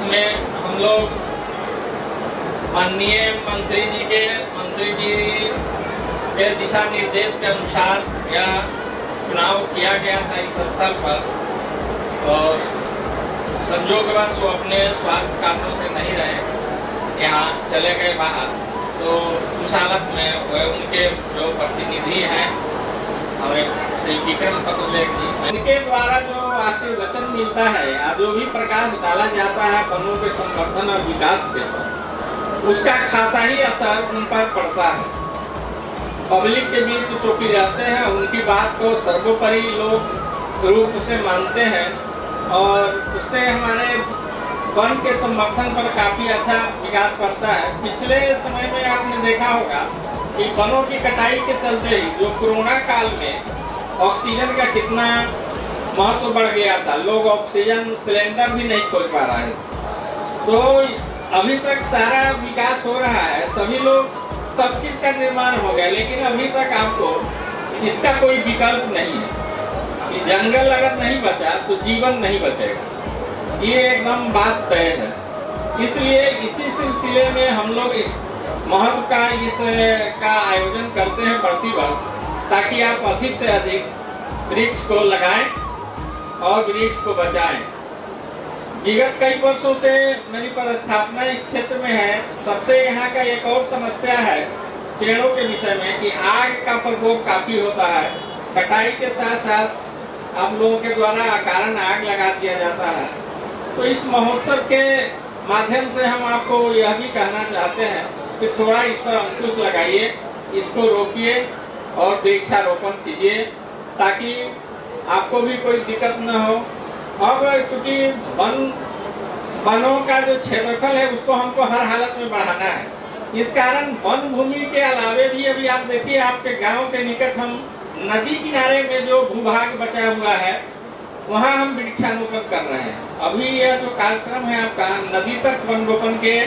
इसमें हम लोग माननीय मंत्री जी के दिशा निर्देश के अनुसार यह चुनाव किया गया था इस स्थल पर और संयोगवश वो अपने स्वास्थ्य कारणों से नहीं रहे, यहाँ चले गए बाहर। तो उस हालत में वह उनके जो प्रतिनिधि हैं हमें श्री विक्रम पत्रलेख जी, इनके द्वारा जो आशीर्वचन मिलता है या जो भी प्रकाश डाला जाता है वनों के संवर्धन और विकास के पर, उसका खासा ही असर उन पर पड़ता है। पब्लिक के बीच चौकी रहते हैं, उनकी बात को सर्वोपरि लोग रूप से मानते हैं और उससे हमारे वन के संवर्धन पर काफी अच्छा विकास पड़ता है। पिछले समय में आपने देखा होगा कि वनों की कटाई के चलते ही जो कोरोना काल में ऑक्सीजन का कितना महत्व बढ़ गया था, लोग ऑक्सीजन सिलेंडर भी नहीं खोज पा रहे हैं। तो अभी तक सारा विकास हो रहा है, सभी लोग सब चीज का निर्माण हो गया, लेकिन अभी तक आपको इसका कोई विकल्प नहीं है कि जंगल अगर नहीं बचा तो जीवन नहीं बचेगा, ये एकदम बात तय है। इसलिए इसी सिलसिले में हम लोग इस महत्व का इसका आयोजन करते हैं प्रतिवर्ष, ताकि आप अधिक से अधिक वृक्ष को लगाएं और वृक्ष को बचाएं। विगत कई वर्षों से मेरी पदस्थापना इस क्षेत्र में है। सबसे यहाँ का एक और समस्या है पेड़ों के विषय में कि आग का प्रकोप काफी होता है। कटाई के साथ साथ आप लोगों के द्वारा अकारण आग लगा दिया जाता है। तो इस महोत्सव के माध्यम से हम आपको यह भी कहना चाहते हैं कि थोड़ा इस पर अंकुश लगाइए, इसको रोकिए और वृक्षारोपण कीजिए ताकि आपको भी कोई दिक्कत न हो। अब चूंकि वनों का जो क्षेत्रफल है उसको हमको हर हालत में बढ़ाना है, इस कारण वन भूमि के अलावे भी अभी आप देखिए आपके गांव के निकट हम नदी किनारे में जो भूभाग बचा हुआ है वहां हम वृक्षारोपण कर रहे हैं। अभी यह जो कार्यक्रम है आपका नदी तक वन रोपण के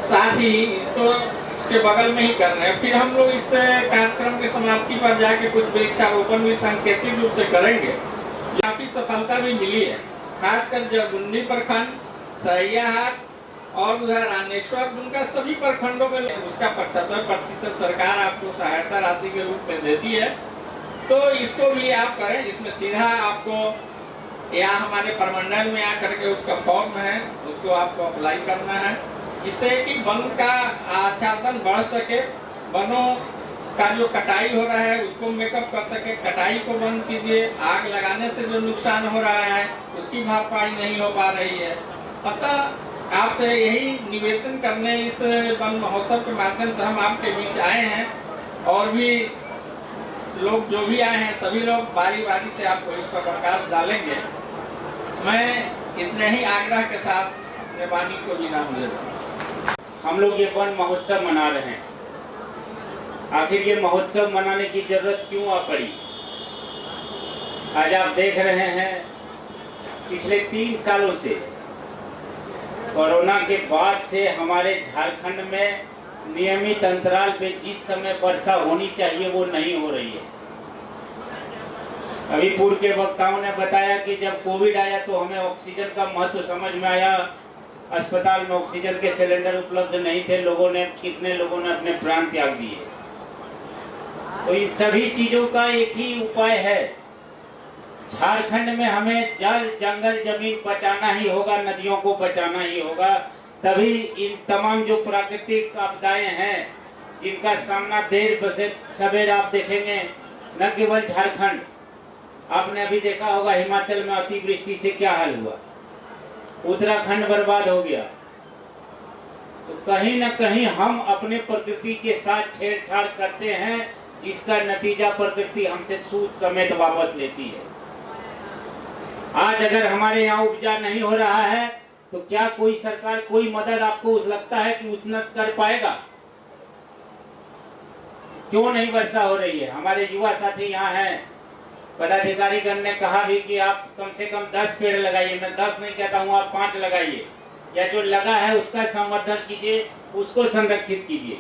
साथ ही इसके बगल में ही कर रहे हैं। फिर हम लोग इस कार्यक्रम की समाप्ति पर जाके कुछ वृक्षारोपण भी सांकेतिक रूप से करेंगे। काफी सफलता भी मिली है, खासकर जगुन्नी प्रखंड, सरियाहाट और उधर रामेश्वर, उनका सभी प्रखंडों में उसका 75% सरकार आपको सहायता राशि के रूप में देती है। तो इसको भी आप करें, इसमें सीधा आपको या हमारे प्रमंडल में आकर के उसका फॉर्म है उसको आपको अप्लाई करना है, जिससे कि वन का आच्छादन बढ़ सके, वनों का जो कटाई हो रहा है उसको मेकअप कर सके। कटाई को बंद कीजिए, आग लगाने से जो नुकसान हो रहा है उसकी भरपाई नहीं हो पा रही है। अतः आपसे यही निवेदन करने इस वन महोत्सव के माध्यम से हम आपके बीच आए हैं और भी लोग जो भी आए हैं सभी लोग बारी बारी से आपको इस पर प्रकाश डालेंगे। मैं इतने ही आग्रह के साथ अपने वाणी को विराम देता हूँ। हम लोग ये वन महोत्सव मना रहे हैं, आखिर ये महोत्सव मनाने की जरूरत क्यों आ पड़ी? आज आप देख रहे हैं पिछले 3 सालों से कोरोना के बाद से हमारे झारखंड में नियमित अंतराल पे जिस समय वर्षा होनी चाहिए वो नहीं हो रही है। अभी पूर्व के वक्ताओं ने बताया कि जब कोविड आया तो हमें ऑक्सीजन का महत्व समझ में आया, अस्पताल में ऑक्सीजन के सिलेंडर उपलब्ध नहीं थे, कितने लोगों ने अपने प्राण त्याग दिए। तो इन सभी चीजों का एक ही उपाय है, झारखंड में हमें जल जंगल जमीन बचाना ही होगा, नदियों को बचाना ही होगा। तभी इन तमाम जो प्राकृतिक आपदाएं हैं जिनका सामना देर बसे सवेर आप देखेंगे, न केवल झारखंड, आपने अभी देखा होगा हिमाचल में अतिवृष्टि से क्या हाल हुआ, उत्तराखंड बर्बाद हो गया। तो कहीं न कहीं हम अपने प्रकृति के साथ छेड़छाड़ करते हैं, जिसका नतीजा प्रकृति हमसे सूद समेत वापस लेती है। आज अगर हमारे यहाँ उपजा नहीं हो रहा है तो क्या कोई सरकार कोई मदद आपको लगता है कि उतना कर पाएगा? क्यों नहीं वर्षा हो रही है? हमारे युवा साथी यहाँ हैं, पदाधिकारी गण ने कहा भी कि आप कम से कम 10 पेड़ लगाइए। मैं 10 नहीं कहता हूँ, आप 5 लगाइए, या जो लगा है उसका संवर्धन कीजिए, उसको संरक्षित कीजिए।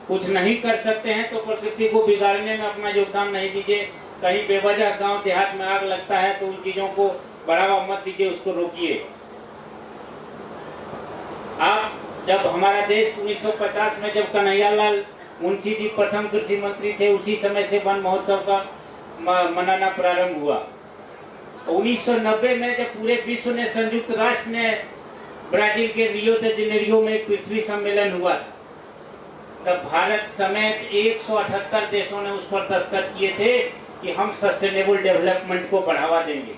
कुछ नहीं कर सकते हैं तो प्रकृति को बिगाड़ने में अपना योगदान नहीं दीजिए। कहीं बेवजह गांव देहात में आग लगता है तो उन चीजों को बढ़ावा मत दीजिए, उसको रोकिए। जब हमारा देश 1950 में जब कन्हैयालाल मुंशी जी प्रथम कृषि मंत्री थे, उसी समय से वन महोत्सव का मनाना प्रारंभ हुआ। 1990 में जब पूरे विश्व ने, संयुक्त राष्ट्र ने ब्राजील के रियो दे जेनेरियो में एक पृथ्वी सम्मेलन हुआ था, तब भारत समेत 178 देशों ने उस पर दस्तखत किए थे कि हम सस्टेनेबल डेवलपमेंट को बढ़ावा देंगे।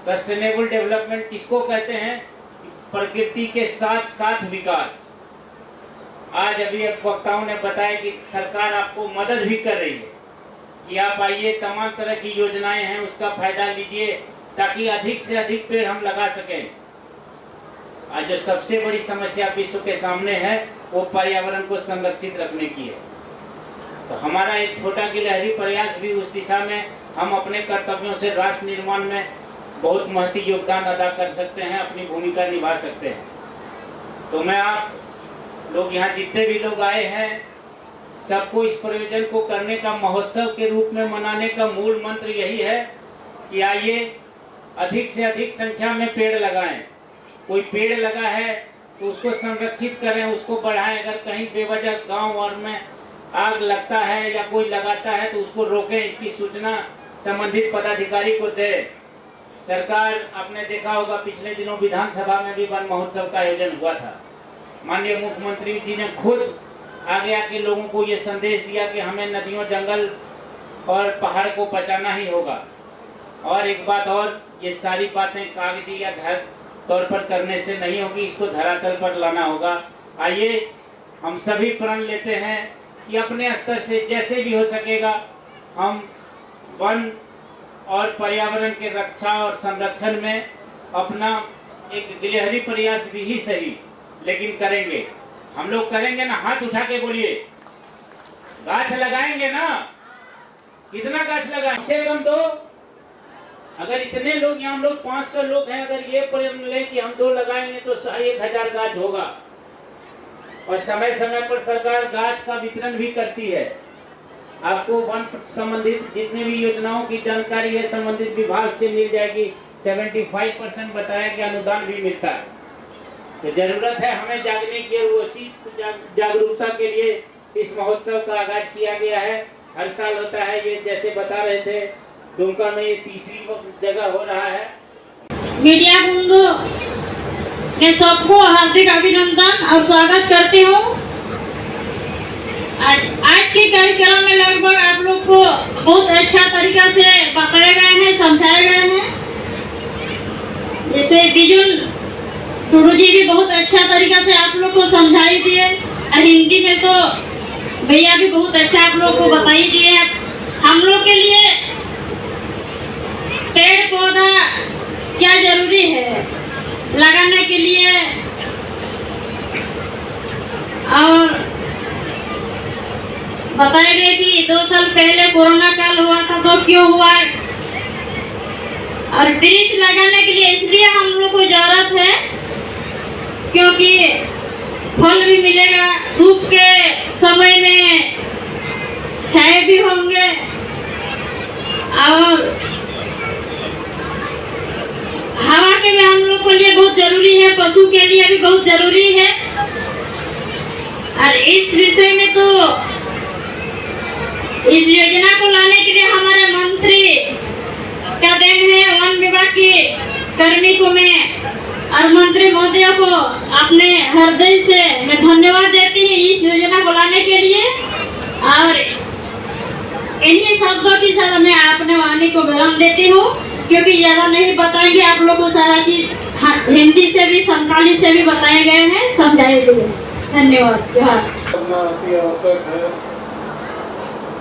सस्टेनेबल डेवलपमेंट किसको कहते हैं? प्रकृति के साथ साथ विकास। आज अभी वक्ताओं ने बताया कि सरकार आपको मदद भी कर रही है कि आप आइए, तमाम तरह की योजनाएं हैं, उसका फायदा लीजिए ताकि अधिक से अधिक पेड़ हम लगा सकें। आज जो सबसे बड़ी समस्या विश्व के सामने है वो पर्यावरण को संरक्षित रखने की है। तो हमारा एक छोटा गिलहरी प्रयास भी उस दिशा में, हम अपने कर्तव्यों से राष्ट्र निर्माण में बहुत महत्वपूर्ण योगदान अदा कर सकते हैं, अपनी भूमिका निभा सकते हैं। तो मैं आप लोग यहाँ जितने भी लोग आए हैं, सबको इस प्रयोजन को करने का, महोत्सव के रूप में मनाने का मूल मंत्र यही है कि आइए अधिक से अधिक संख्या में पेड़ लगाएं। कोई पेड़ लगा है तो उसको संरक्षित करें, उसको बढ़ाएं। अगर कहीं बेवजह गांव और में आग लगता है या कोई लगाता है तो उसको रोकें, इसकी सूचना संबंधित पदाधिकारी को दें। सरकार, आपने देखा होगा पिछले दिनों विधानसभा में भी वन महोत्सव का आयोजन हुआ था। माननीय मुख्यमंत्री जी ने खुद आगे आके लोगों को ये संदेश दिया कि हमें नदियों, जंगल और पहाड़ को बचाना ही होगा। और एक बात और, ये सारी बातें कागजी या तौर पर करने से नहीं होगी, इसको धरातल पर लाना होगा। आइए हम सभी प्रण लेते हैं कि अपने स्तर से जैसे भी हो सकेगा हम वन और पर्यावरण के रक्षा और संरक्षण में अपना एक गिलहरी प्रयास भी ही सही, लेकिन करेंगे। हम लोग करेंगे ना, हाथ उठा के बोलिए, गाछ लगाएंगे ना? कितना गाछ लगाएं? कम से कम 2। अगर इतने लोग, यहाँ हम लोग 500 लोग हैं, अगर ये प्रण लें कि हम 2 लगाएंगे तो 1000 गाछ होगा। और समय समय पर सरकार गाछ का वितरण भी करती है। आपको वन संबंधित जितने भी योजनाओं की जानकारी है संबंधित विभाग से मिल जाएगी। 75% बताया कि अनुदान भी मिलता है। तो जरूरत है हमें जागने की, उसी जागरूकता के लिए इस महोत्सव का आगाज किया गया है। हर साल होता है ये, जैसे बता रहे थे दुमका में ये 3री जगह हो रहा है। मीडिया बंधु मैं सबको हार्दिक अभिनंदन और स्वागत करती हूँ। आज के कार्यक्रम में लगभग आप लोग को बहुत अच्छा तरीका से बताए गए हैं, समझाए गए हैं। जैसे बिजुल टूडू जी भी बहुत अच्छा तरीका से आप लोग को समझाई दिए, और हिंदी में तो भैया भी बहुत अच्छा आप लोग को बताई दिए हैं। हम लोग के लिए पेड़ पौधा क्या जरूरी है लगाने के लिए, और बताया गया कि 2 साल पहले कोरोना काल हुआ था तो क्यों हुआ, और वृक्ष लगाने के लिए इसलिए हम लोग को जरूरत है क्योंकि फल भी मिलेगा, धूप के समय में छाए भी होंगे, और हवा के भी हम लोग के लिए बहुत जरूरी है, पशु के लिए भी बहुत जरूरी है। और इस विषय में तो इस योजना को लाने के लिए हमारे मंत्री का देन है, वन विभाग के कर्मी को मैं और मंत्री महोदय को अपने हृदय से मैं धन्यवाद देती हूँ इस योजना को लाने के लिए। और इन्हीं शब्दों के साथ मैं अपने वाणी को विराम देती हूँ, क्योंकि ज्यादा नहीं बताएंगे, आप लोगों को सारा चीज हिंदी से भी संताली से भी बताए गए हैं, समझाए गए। धन्यवाद। जोहार। अति आवश्यक है।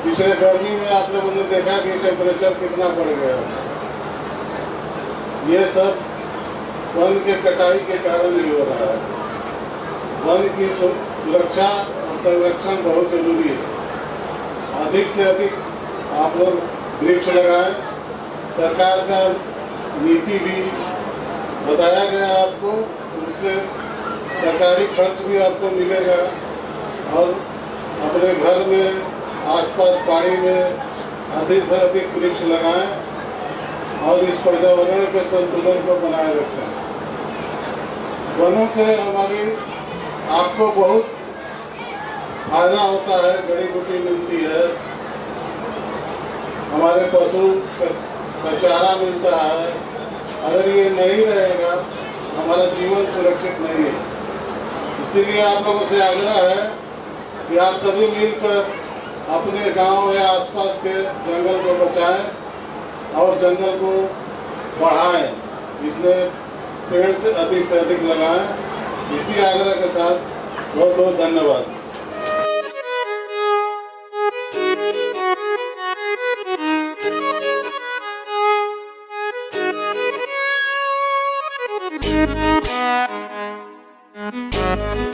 पिछले गर्मी में आप लोगों ने देखा कि टेम्परेचर कितना बढ़ गया। ये सब वन के कटाई के कारण ही हो रहा है। वन की सुरक्षा और संरक्षण बहुत जरूरी है। अधिक से अधिक आप लोग वृक्ष लगाएं। सरकार का नीति भी बताया गया आपको, उससे सरकारी खर्च भी आपको मिलेगा, और अपने घर में आसपास पहाड़ी में अधिक से अधिक वृक्ष लगाएं और इस पर्यावरण के संतुलन को बनाए रखें। वनों से हमारी आपको बहुत फायदा होता है, जड़ी बूटी मिलती है, हमारे पशु का चारा मिलता है। अगर ये नहीं रहेगा हमारा जीवन सुरक्षित नहीं है। इसीलिए आप लोगों से आग्रह है कि आप सभी मिलकर अपने गांव या आसपास के जंगल को बचाएं और जंगल को बढ़ाएं, इसमें पेड़ से अधिक लगाएं। इसी आग्रह के साथ बहुत बहुत धन्यवाद। Thank you.